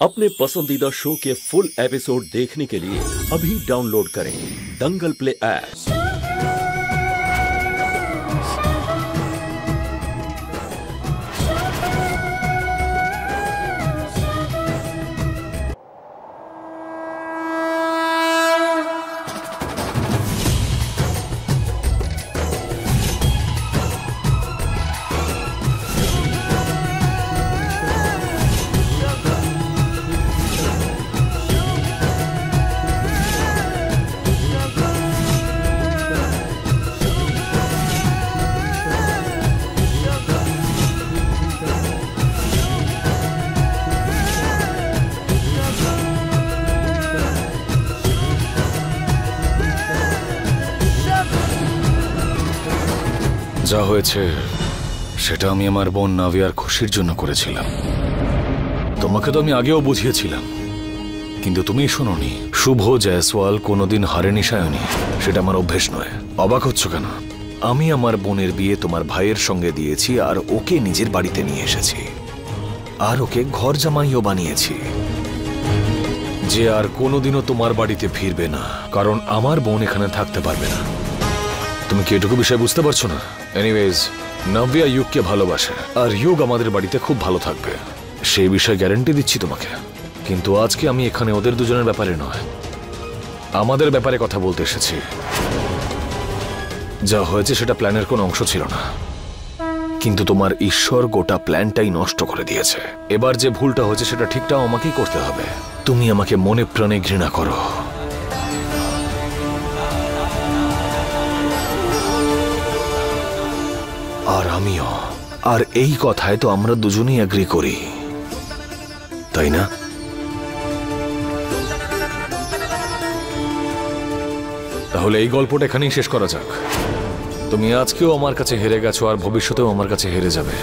अपने पसंदीदा शो के फुल एपिसोड देखने के लिए अभी डाउनलोड करें दंगल प्ले ऐप। যা হয়েছে সেটা আমি আমার বোন নাভিয়ার খুশির জন্য করেছিলাম। তোমাকে তো আমি আগেও বুঝিয়েছিলাম, কিন্তু তুমি শোনোনি। শুভ জয়সওয়াল কোনোদিন হারেনি সায়নী, সেটা আমার অভ্যেস নয়। অবাক হচ্ছ কেন? আমি আমার বোনের বিয়ে তোমার ভাইয়ের সঙ্গে দিয়েছি, আর ওকে নিজের বাড়িতে নিয়ে এসেছি, আর ওকে ঘর জামাইও বানিয়েছি, যে আর কোনোদিনও তোমার বাড়িতে ফিরবে না, কারণ আমার বোন এখানে থাকতে পারবে না। তুমি কি এটুকু বিষয় বুঝতে পারছো না? এনিওয়েজ, নাভিয়া ইউগকে ভালোবাসে, আর ইউগ আমাদের বাড়িতে খুব ভালো থাকবে, সেই বিষয়ে গ্যারান্টি দিচ্ছি তোমাকে। কিন্তু আজকে আমি এখানে ওদের দুজনের ব্যাপারে নয়, আমাদের ব্যাপারে কথা বলতে এসেছি। যা হয়েছে সেটা প্ল্যানের কোনো অংশ ছিল না, কিন্তু তোমার ঈশ্বর গোটা প্ল্যানটাই নষ্ট করে দিয়েছে। এবার যে ভুলটা হয়েছে সেটা ঠিকটাও আমাকেই করতে হবে। তুমি আমাকে মনে প্রাণে ঘৃণা করো, আর আমিও। আর এই কথায় তো আমরা দুজনেই এগ্রি করি, তাই না? তাহলে এই গল্পটা এখানেই শেষ করা যাক। তুমি আজকেও আমার কাছে হেরে গেছো, আর ভবিষ্যতেও আমার কাছে হেরে যাবে।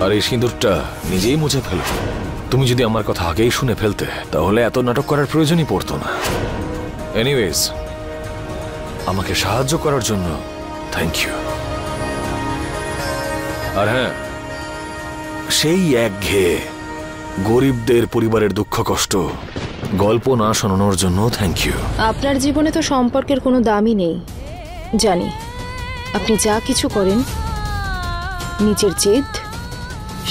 আর এই সিঁদুরটা নিজেই মুছে ফেলো। তুমি যদি আমার কথা আগেই শুনে ফেলতে, তাহলে এত নাটক করার প্রয়োজনই পড়তো না। এনিওয়েজ, আমাকে সাহায্য করার জন্য থ্যাংক ইউ। আর হ্যাঁ, সেই একঘেয়ে গরিবদের পরিবারের দুঃখ কষ্ট গল্প না শোনানোর জন্য থ্যাংক ইউ। আপনার জীবনে তো সম্পর্কের কোনো দামই নেই, জানি। আপনি যা কিছু করেন নিজের জেদ,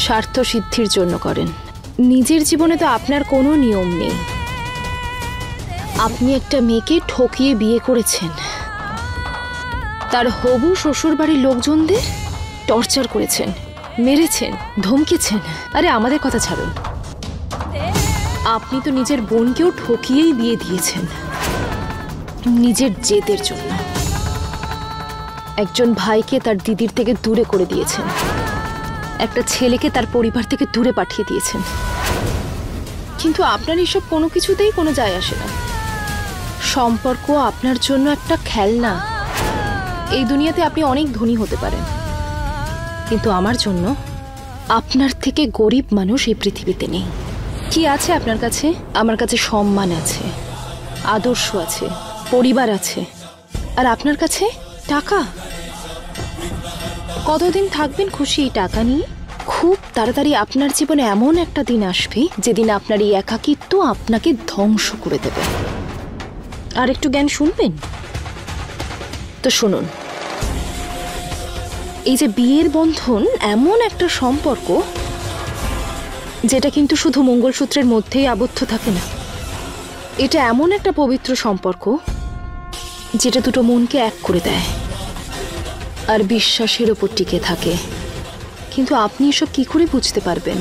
স্বার্থ সিদ্ধির জন্য করেন। নিজের জীবনে তো আপনার কোনো নিয়ম নেই। আপনি একটা মেয়েকে ঠকিয়ে বিয়ে করেছেন, তার হবু শ্বশুরবাড়ির লোকজনদের টর্চার করেছেন, মেরেছেন, ধমকেছেন। আরে আমাদের কথা ছাড়ুন, আপনি তো নিজের বোনকেও ঠকিয়েই বিয়ে দিয়েছেন নিজের জেদের জন্য। একজন ভাইকে তার দিদির থেকে দূরে করে দিয়েছেন, একটা ছেলেকে তার পরিবার থেকে দূরে পাঠিয়ে দিয়েছেন। কিন্তু আপনার এসব কোনো কিছুতেই কোনো যায় আসে না। সম্পর্ক আপনার জন্য একটা খেলনা। এই দুনিয়াতে আপনি অনেক ধনী হতে পারেন, কিন্তু আমার জন্য আপনার থেকে গরিব মানুষ এই পৃথিবীতে নেই। কি আছে আপনার কাছে? আমার কাছে সম্মান আছে, আদর্শ আছে, পরিবার আছে, আর আপনার কাছে টাকা। কতদিন থাকবেন খুশি এই টাকা নিয়ে? খুব তাড়াতাড়ি আপনার জীবনে এমন একটা দিন আসবে যেদিন আপনার এই একাকিত্ব আপনাকে ধ্বংস করে দেবে। আর একটু জ্ঞান শুনবেন তো শুনুন। এই যে বিয়ের বন্ধন এমন একটা সম্পর্ক যেটা কিন্তু শুধু মঙ্গলসূত্রের মধ্যেই আবদ্ধ থাকে না। এটা এমন একটা পবিত্র সম্পর্ক যেটা দুটো মনকে এক করে দেয় আর বিশ্বাসের উপর টিকে থাকে। কিন্তু আপনি এসব কি করে বুঝতে পারবেন?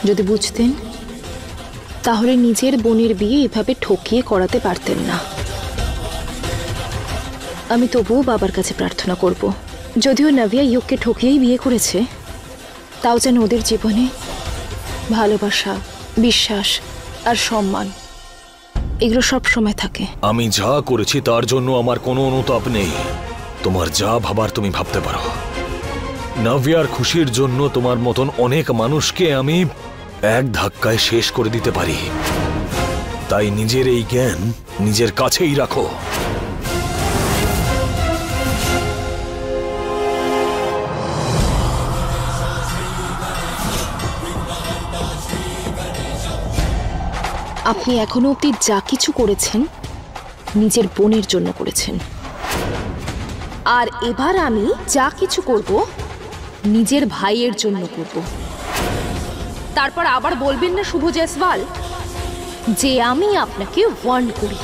যদি বুঝতেন তাহলে নিজের বোনের বিয়ে এভাবে ঠকিয়ে করাতে পারতেন না। আমি তবুও বাবার কাছে প্রার্থনা করব, যদিও নাভিয়া ইয়ুককে ঠকিয়েই বিয়ে করেছে, তাও যেন ওদের জীবনে ভালোবাসা, বিশ্বাস আর সম্মান এগুলো সব সময় থাকে। আমি যা করেছি তার জন্য আমার কোনো অনুতাপ নেই। তোমার যা ভাবার তুমি ভাবতে পারো। নাভিয়ার খুশির জন্য তোমার মতন অনেক মানুষকে আমি এক ধাক্কায় শেষ করে দিতে পারি। তাই নিজের এই জ্ঞান নিজের কাছেই রাখো। আপনি এখনো অবধি যা কিছু করেছেন নিজের বোনের জন্য করেছেন, আর এবার আমি যা কিছু করব নিজের ভাইয়ের জন্য করব। তারপর আবার বলবেন না শুভ জয়সওয়াল যে আমি আপনাকে ওয়ার্ন করি।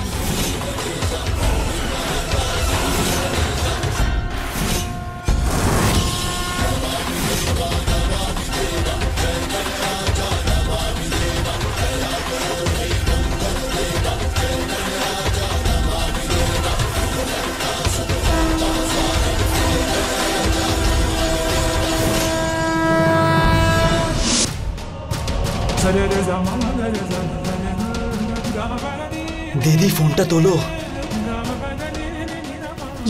দিদি ফোনটা তোলো।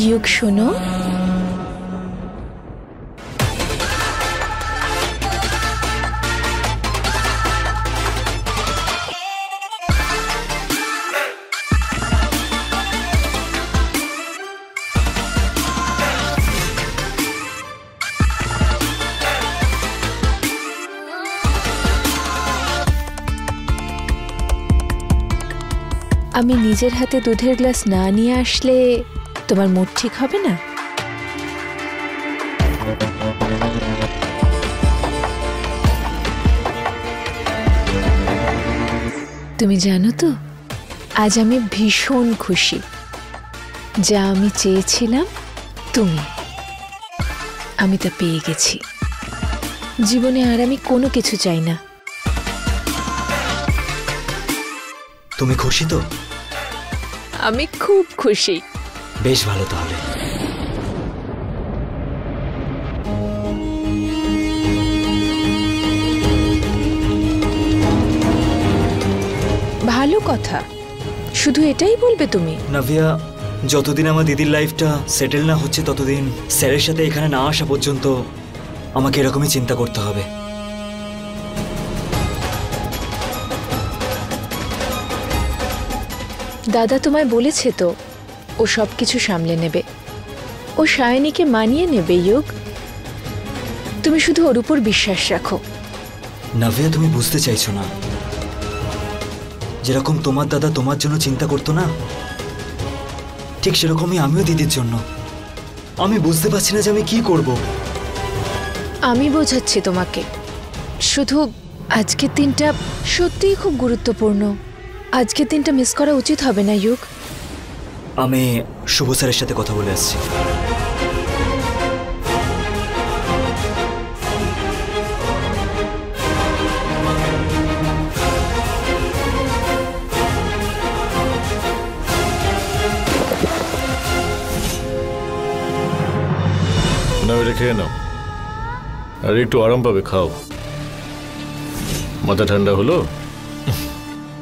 ইয়ুক শোনো, আমি নিজের হাতে দুধের গ্লাস না নিয়ে আসলে তোমার মুড ঠিক হবে না। তুমি জানো তো, আজ আমি ভীষণ খুশি। যা আমি চেয়েছিলাম আমি তা পেয়ে গেছি। জীবনে আর আমি কোনো কিছু চাই না। তুমি খুশি তো? আমি খুব খুশি। বেশ ভালো, তাহলে ভালো কথা, শুধু এটাই বলবে তুমি? নাভিয়া, যতদিন আমার দিদির লাইফটা সেটেল না হচ্ছে ততদিন স্যারের সাথে এখানে না আসা পর্যন্ত আমাকে এরকমই চিন্তা করতে হবে। দাদা তোমায় বলেছে তো ও সব কিছু সামলে নেবে, ও সায়নীকে মানিয়ে নেবে। ইয়ুক, তুমি শুধু ওর উপর বিশ্বাস রাখো। নাভিয়া, তুমি বুঝতে চাইছো না, যেরকম তোমার দাদা তোমার জন্য চিন্তা করতো না, ঠিক সেরকমই আমিও দিদির জন্য। আমি বুঝতে পারছি না যে আমি কি করব। আমি বোঝাচ্ছি তোমাকে, শুধু আজকের দিনটা সত্যিই খুব গুরুত্বপূর্ণ। আজকের দিনটা মিস করা উচিত হবে না ইয়ুক। আমি শুভ স্যারের সাথে কথা বলে আসছি। না, এটা খেয়ে নাও, আর একটু আরাম পাবে, খাও। মাথা ঠান্ডা হলো?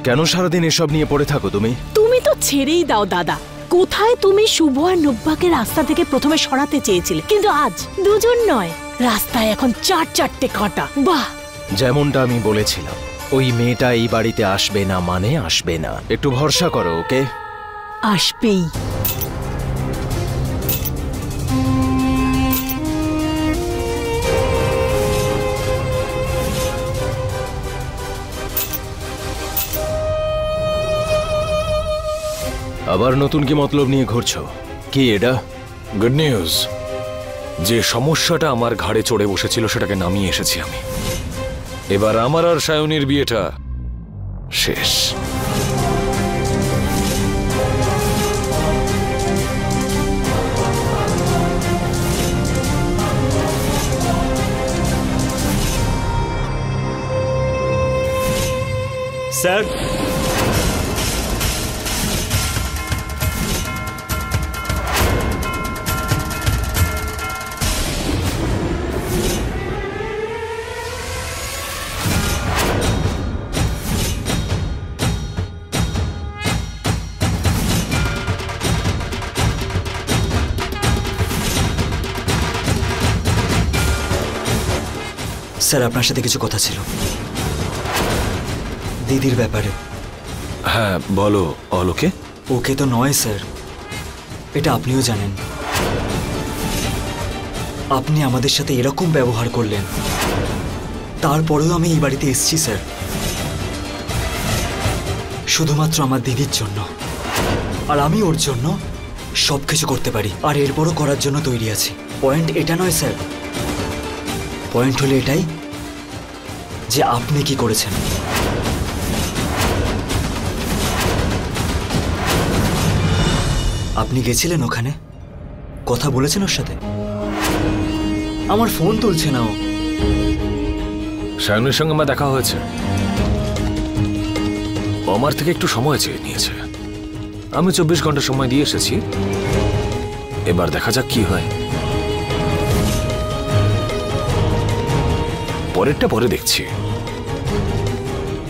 কেন সারাদিন এসব নিয়ে পড়ে থাকো তুমি? তুমি তো ছেড়েই দাও দাদা। কোথায় তুমি শুভ আর নব্বাকে রাস্তা থেকে প্রথমে সরাতে চেয়েছিলে, কিন্তু আজ দুজন নয়, রাস্তায় এখন চারটে কাঁটা। বাহ! যেমনটা আমি বলেছিলাম, ওই মেয়েটা এই বাড়িতে আসবে না মানে আসবে না। একটু ভরসা করো ওকে। আসবেই। আবার নতুন কি মতলব নিয়ে ঘুরছো? কি এটা? গুড নিউজ, যে সমস্যাটা আমার ঘাড়ে চড়ে বসেছিল সেটাকে নামিয়ে এসেছি আমি। এবার আমার আর সায়নীর বিয়েটা শেষ। স্যার, স্যার আপনার সাথে কিছু কথা ছিল দিদির ব্যাপারে। হ্যাঁ বলো অলোকে। ওকে তো নয় স্যার, এটা আপনিও জানেন। আপনি আমাদের সাথে এরকম ব্যবহার করলেন, তারপরেও আমি এই বাড়িতে এসেছি স্যার, শুধুমাত্র আমার দিদির জন্য। আর আমি ওর জন্য সবকিছু করতে পারি, আর এরপরও করার জন্য তৈরি আছি। পয়েন্ট এটা নয় স্যার, পয়েন্ট হলো এটাই যে আপনি কি করেছেন। আপনি গেছিলেন ওখানে, কথা বলেছেন ওর সাথে? আমার ফোন তুলছে না ও। সায়নের সঙ্গে আমার দেখা হয়েছে, ও আমার থেকে একটু সময় চেয়ে নিয়েছে। আমি 24 ঘন্টা সময় দিয়ে এসেছি, এবার দেখা যাক কি হয়। পরেরটা পরে দেখছি।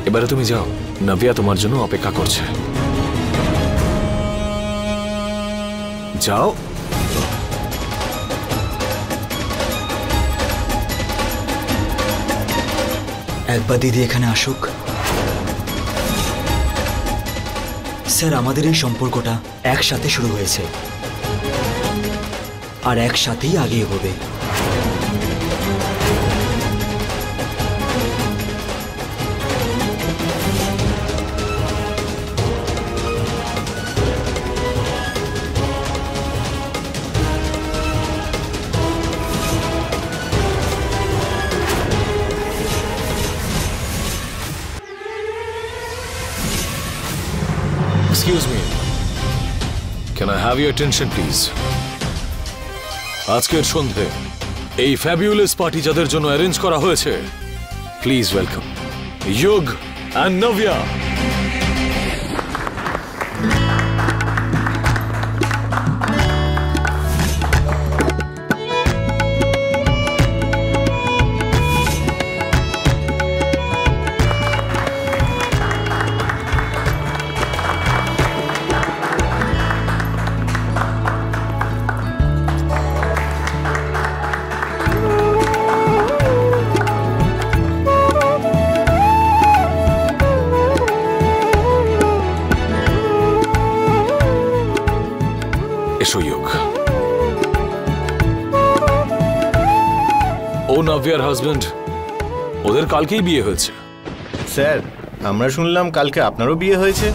এবারে তুমি যাও, নাভিয়া তোমার জন্য অপেক্ষা করছে। যাও। একবার দিদি এখানে আসুক। স্যার আমাদের এই সম্পর্কটা একসাথে শুরু হয়েছে আর একসাথেই আগে এগোবে। Excuse me. Can I have your attention, please? আজকের সন্ধে এই ফ্যাবিউলাস পার্টি যাদের জন্য অ্যারেঞ্জ করা হয়েছে, প্লিজ ওয়েলকাম যোগ অ্যান্ড নাভিয়া। ও নাভিয়ার হাজবেন্ড, ওদের কালকেই বিয়ে হয়েছে। স্যার আমরা শুনলাম কালকে আপনারও বিয়ে হয়েছে।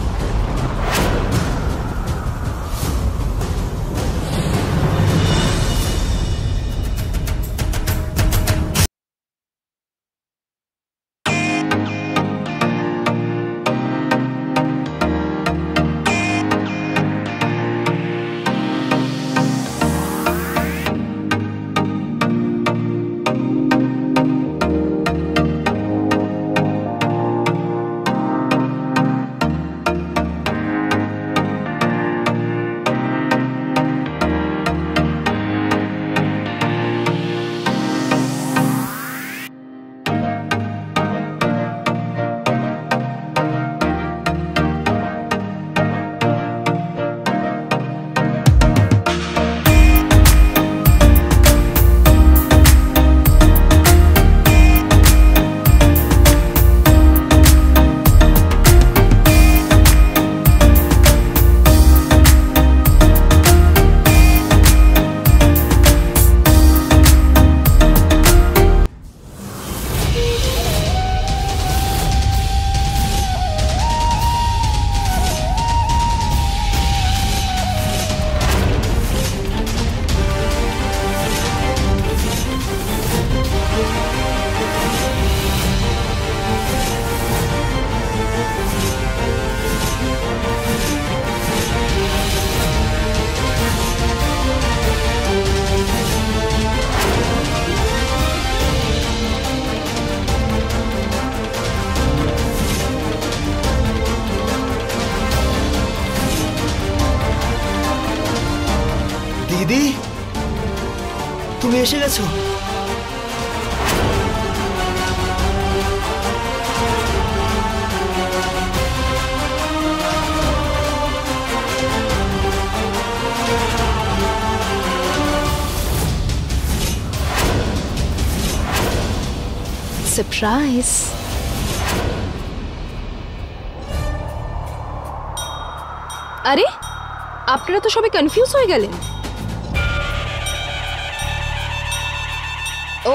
এসে গেছো? সারপ্রাইজ। আরে আপনারা তো সবাই কনফিউজ হয়ে গেলেন।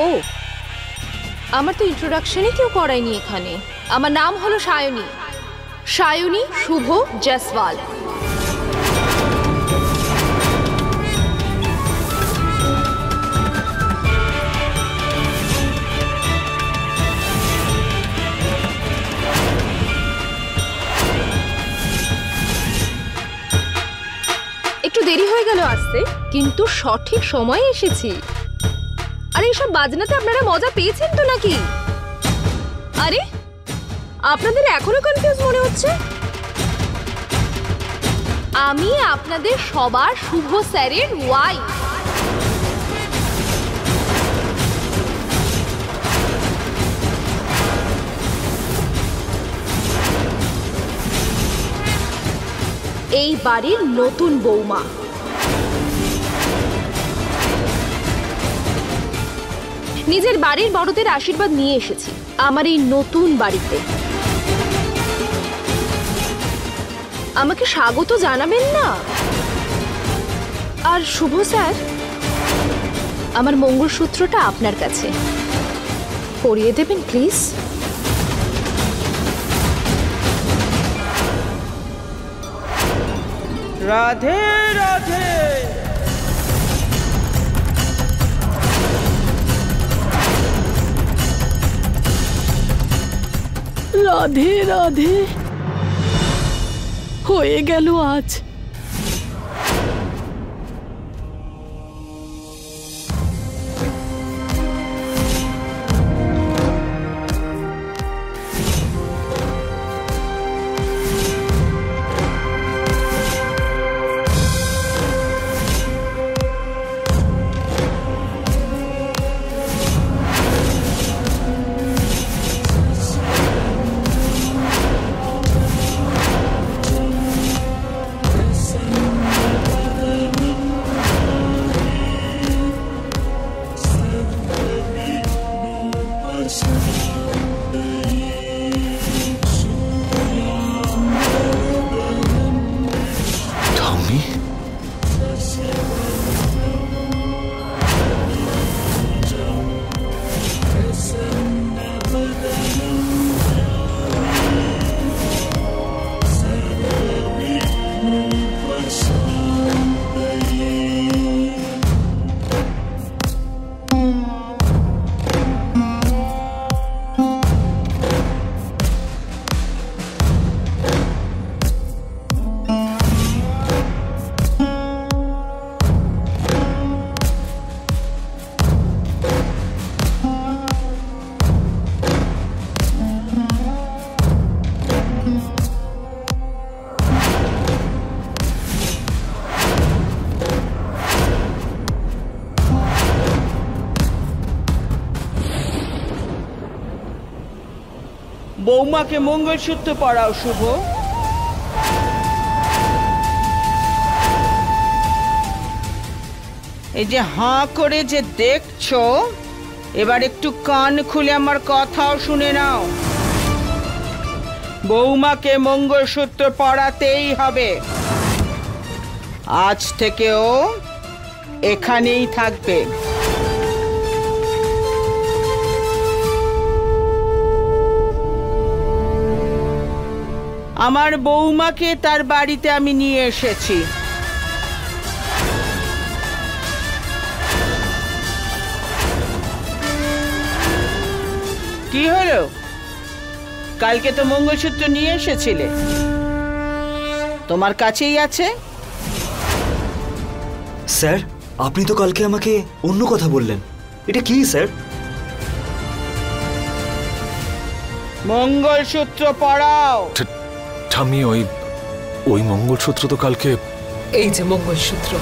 ও, আমার তো ইন্ট্রোডাকশনই কেউ করায়নি এখানে। আমার নাম হলো সায়নী, সায়নী শুভ জয়সওয়াল। একটু দেরি হয়ে গেল আসতে, কিন্তু সঠিক সময়ে এসেছি। আরে এইসব বাজনাতে আপনারা মজা পেয়েছেন তো নাকি? আরে আপনাদের এখনো কনফিউজ মনে হচ্ছে? আমি আপনাদের সবার শুভ স্যারের ওয়াইফ। এই বাড়ির নতুন বৌমা। নিজের বাড়ির বড়দের আশীর্বাদ নিয়ে এসেছি আমার এই নতুন বাড়িতে। আমাকে স্বাগত জানাবেন না? আর শুভ স্যার, আমার মঙ্গলসূত্রটা আপনার কাছে, পরিয়ে দেবেন প্লিজ। রাধে রাধে। রাধে রাধে। হয়ে গেল আজ। বৌমাকে মঙ্গলসূত্র পরাও শুভ। এই যে হাঁ করে যে দেখছো, এবার একটু কান খুলে আমার কথাও শুনে নাও। বৌমাকে মঙ্গলসূত্র পরাতেই হবে। আজ থেকে ও এখানেই থাকবে। আমার বৌমাকে তার বাড়িতে আমি নিয়ে এসেছি। কি হলো? কালকে তো মঙ্গলসূত্র নিয়ে এসেছিলে, তোমার কাছেই আছে। স্যার, আপনি তো কালকে আমাকে অন্য কথা বললেন, এটা কি স্যার? মঙ্গলসূত্র পরাও। ঠাম্মি, ওই মঙ্গলসূত্র তো কালকে। এই যে মঙ্গলসূত্র।